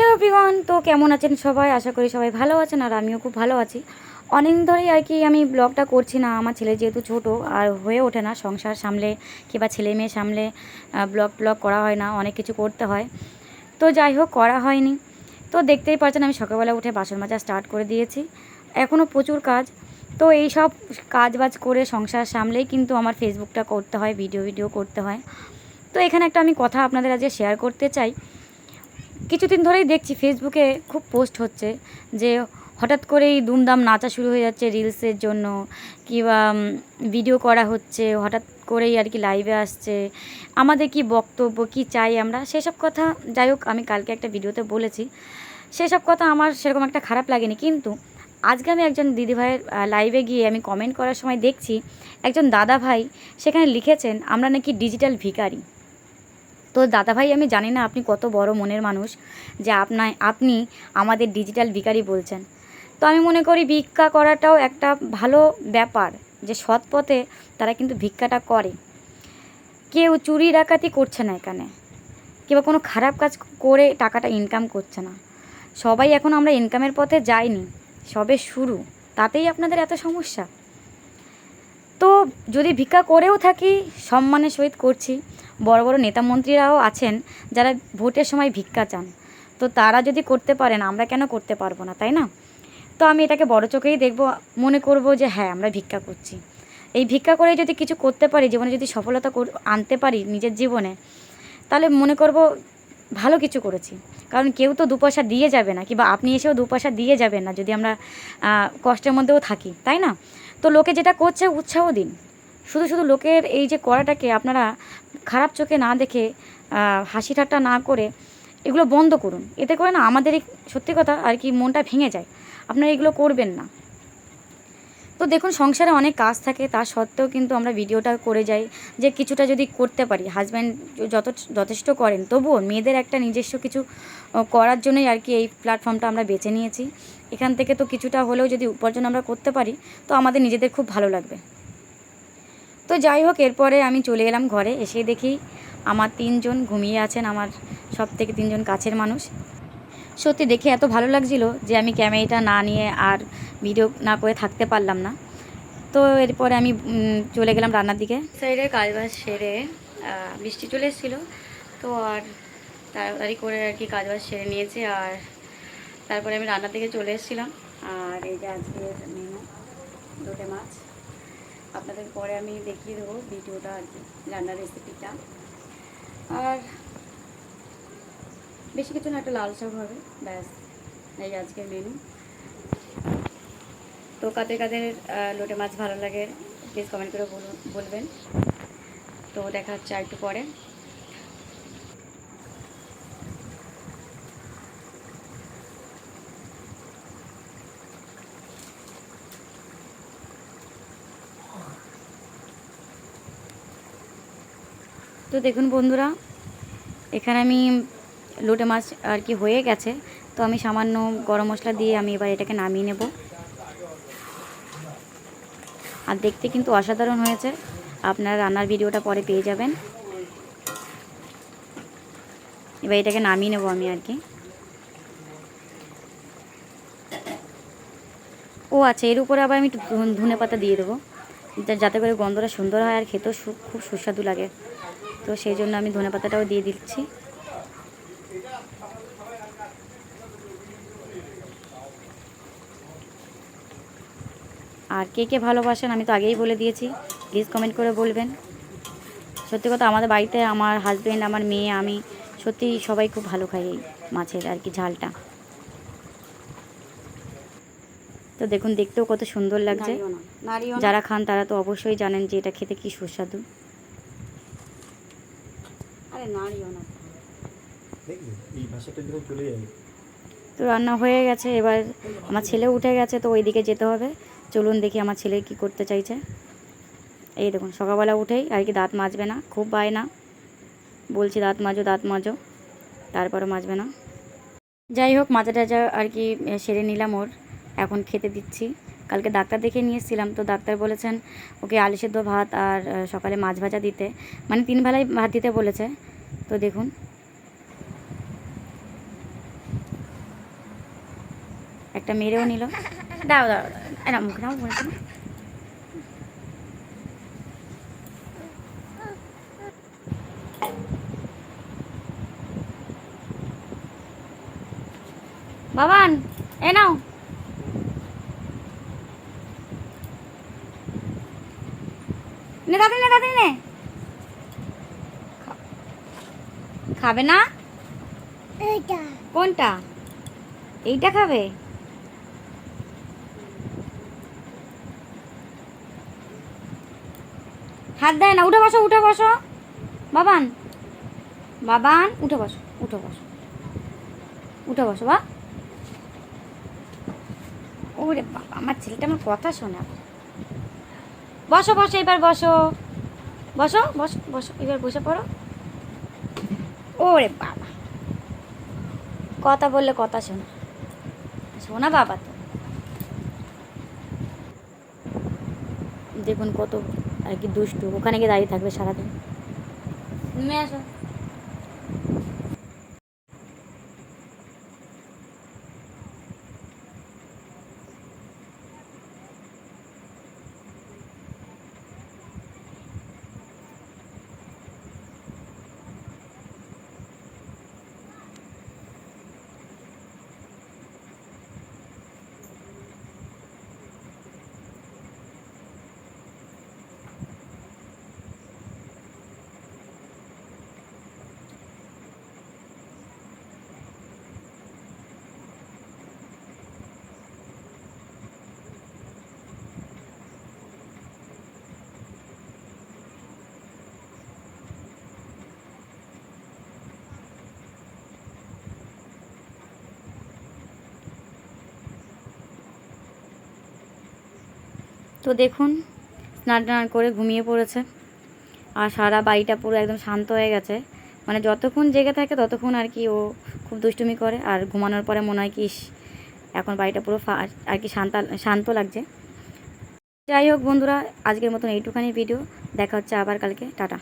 Hello everyone, তো কেমন আছেন সবাই? আশা করি সবাই ভালো আছেন আর আমিও খুব ভালো আছি। অনেক দিন ধরেই আর কি আমি ব্লগটা করছি না, আমার ছেলে যেহেতু ছোট আর হয়ে ওঠে না, সংসার সামলে কিংবা ছেলে মেয়ে সামলে ব্লগ করা হয় না, অনেক কিছু করতে হয়। তো যাই হোক, করা হয়নি। তো দেখতেই পাচ্ছেন আমি সকালবেলা উঠে বাসন মাজা স্টার্ট করে দিয়েছি, এখনও প্রচুর কাজ। তো এই সব কাজ বাজ করে সংসার সামলেই কিন্তু আমার ফেসবুকটা করতে হয়, ভিডিও করতে হয়। তো এখানে একটা আমি কথা আপনাদের আজকে শেয়ার করতে চাই। কিছুদিন ধরেই দেখছি ফেসবুকে খুব পোস্ট হচ্ছে যে হঠাৎ করেই দুমদাম নাচা শুরু হয়ে যাচ্ছে রিলসের জন্য, কিংবা ভিডিও করা হচ্ছে হঠাৎ করেই আর কি লাইভে আসছে। আমাদের কি বক্তব্য, কি চাই আমরা, সেসব কথা যাই হোক আমি কালকে একটা ভিডিওতে বলেছি। সেসব কথা আমার সেরকম একটা খারাপ লাগেনি, কিন্তু আজকে আমি একজন দিদিভাইয়ের লাইভে গিয়ে আমি কমেন্ট করার সময় দেখছি একজন দাদা ভাই সেখানে লিখেছেন আমরা নাকি ডিজিটাল ভিখারি। তো দাদাভাই, আমি জানি না আপনি কত বড় মনের মানুষ যে আপনি আমাদের ডিজিটাল ভিখারি বলছেন। তো আমি মনে করি ভিক্ষা করাটাও একটা ভালো ব্যাপার, যে সৎ পথে তারা কিন্তু ভিক্ষাটা করে। কেউ চুরি ডাকাতি করছে না এখানে, কিংবা কোনো খারাপ কাজ করে টাকাটা ইনকাম করছে না। সবাই এখন আমরা ইনকামের পথে যাইনি, সবে শুরু, তাতেই আপনাদের এত সমস্যা। তো যদি ভিক্ষা করেও থাকি সম্মানের সহিত করছি। বড় বড় নেতা মন্ত্রীরাও আছেন যারা ভোটের সময় ভিক্ষা চান, তো তারা যদি করতে পারেন আমরা কেন করতে পারবো না, তাই না? তো আমি এটাকে বড় চোখেই দেখব, মনে করব যে হ্যাঁ আমরা ভিক্ষা করছি। এই ভিক্ষা করে যদি কিছু করতে পারি, জীবনে যদি সফলতা আনতে পারি নিজের জীবনে, তাহলে মনে করব ভালো কিছু করেছি। কারণ কেউ তো দু পয়সা দিয়ে যাবে না, কিংবা আপনি এসেও দু পয়সা দিয়ে যাবেন না যদি আমরা কষ্টের মধ্যেও থাকি, তাই না? তো লোকে যেটা করছে উৎসাহ দিন। শুধু শুধু লোকের এই যে করাটাকে আপনারা খারাপ চোখে না দেখে, হাসি ঠাট্টা না করে এগুলো বন্ধ করুন। এতে করে না আমাদেরই সত্যি কথা আর কি মনটা ভেঙে যায়। আপনারা এগুলো করবেন না। তো দেখুন, সংসারে অনেক কাজ থাকে, তা সত্ত্বেও কিন্তু আমরা ভিডিওটা করে যাই যে কিছুটা যদি করতে পারি। হাজব্যান্ড যথেষ্ট করেন, তবুও মেয়েদের একটা নিজস্ব কিছু করার জন্যই আর কি এই প্ল্যাটফর্মটা আমরা বেছে নিয়েছি। এখান থেকে তো কিছুটা হলেও যদি উপার্জন আমরা করতে পারি, তো আমাদের নিজেদের খুব ভালো লাগবে। তো যাই হোক, এরপরে আমি চলে এলাম ঘরে, এসে দেখি আমার 3 জন ঘুমিয়ে আছেন, আমার সব থেকে 3 জন কাছের মানুষ। সত্যি দেখে এত ভালো লাগছিল যে আমি ক্যামেরাটা না নিয়ে আর ভিডিও না করে থাকতে পারলাম না। তো এরপরে আমি চলে গেলাম রান্নার দিকে। সাইডে কাজবাজ সেরে, বৃষ্টি চলে এসেছিলো, তো আর তাড়াতাড়ি করে আর কি কাজবাজ সেরে নিয়েছি। আর তারপরে আমি রান্নার দিকে চলে এসেছিলাম। আর এই যে আজকের মেনু, লোটে মাছ। আপনাদের পরে আমি দেখিয়ে দেবো ভিডিওটা আর কি, রান্নার রেসিপিটা। আর বেশি কিছু না, একটা লাল শাক হবে, ব্যাস। এই আজকের মেনু। তো কাদের কাদের লোটে মাছ ভালো লাগে প্লিজ কমেন্ট করে বলবেন। তো দেখা হচ্ছে আর একটু পরে। তো দেখুন বন্ধুরা, এখানে আমি লোটে মাছ আর কি হয়ে গেছে। তো আমি সামান্য গরম মশলা দিয়ে আমি এবার এটাকে নামিয়ে নেব। আর দেখতে কিন্তু অসাধারণ হয়েছে, আপনারা রান্নার ভিডিওটা পরে পেয়ে যাবেন। এবার এটাকে নামিয়ে নেব আমি আর কি। ও আচ্ছা, এর উপরে আবার আমি একটু ধনে পাতা দিয়ে দেবো, যাতে করে গন্ধটা সুন্দর হয় আর খেতেও খুব সুস্বাদু লাগে। তো সেই জন্য আমি ধনে পাতাটাও দিয়ে দিচ্ছি। আর কে কে ভালোবাসেন আমি তো আগেই বলে দিয়েছি, প্লিজ কমেন্ট করে বলবেন। সত্যি কথা, আমাদের বাড়িতে আমার হাজব্যান্ড, আমার মেয়ে, আমি সত্যি সবাই খুব ভালো খাই এই মাছের আর কি ঝালটা। তো দেখুন, দেখতেও কত সুন্দর লাগছে। যারা খান তারা তো অবশ্যই জানেন যে এটা খেতে কি সুস্বাদু। তো রান্না হয়ে গেছে, এবার আমার ছেলে উঠে গেছে, তো ওই দিকে যেতে হবে। চলুন দেখি আমার ছেলে কি করতে চাইছে। এই দেখুন, সকালবেলা উঠেই আর কি দাঁত মাজবে না, খুব বায়না, বলছি দাঁত মাজো, তারপরে মাজবে না। যাই হোক, মাজা টাজা আর কি সেরে নিলাম ওর, এখন খেতে দিচ্ছি। কালকে ডাক্তার দেখে নিয়ে এসেছিলাম, তো ডাক্তার বলেছেন ওকে আলু সেদ্ধ ভাত আর সকালে মাছ ভাজা দিতে, মানে 3 বেলায় ভাত দিতে বলেছে। তো দেখুন, একটা মেরেও নিল। দাও দাও এটা মুখ নাও বলছি না। বাবান এ নাও, নে দাদি নে দাদি নে। খাবে না? কোনটা? এইটা খাবে? হাত দেয় না। উঠে বসো উঠে বসো বাবান, বাবান উঠে বসো উঠে বসো উঠে বসো বা। ওরে বাবা, আমার ছেলেটা আমার কথা শোনা। বসো বসো এবার বসো, বসো বসো বসো এবার বসে পড়ো। ওরে বাবা, কথা বললে কথা শোনা, শোনা বাবা তো। দেখুন কত আর কি দুষ্টু, ওখানে গিয়ে দাঁড়িয়ে থাকবে সারাদিন। নেমে আসো। তো দেখুন স্নান টান করে ঘুমিয়ে পড়েছে, আর সারা বাড়িটা পুরো একদম শান্ত হয়ে গেছে। মানে যতক্ষণ জেগে থাকে ততক্ষণ আর কি ও খুব দুষ্টুমি করে, আর ঘুমানোর পরে মনে হয় কি এখন বাড়িটা পুরো আর কি শান্ত শান্ত লাগছে। যাই হোক বন্ধুরা, আজকের মতন এইটুখানি ভিডিও, দেখা হচ্ছে আবার কালকে, টাটা।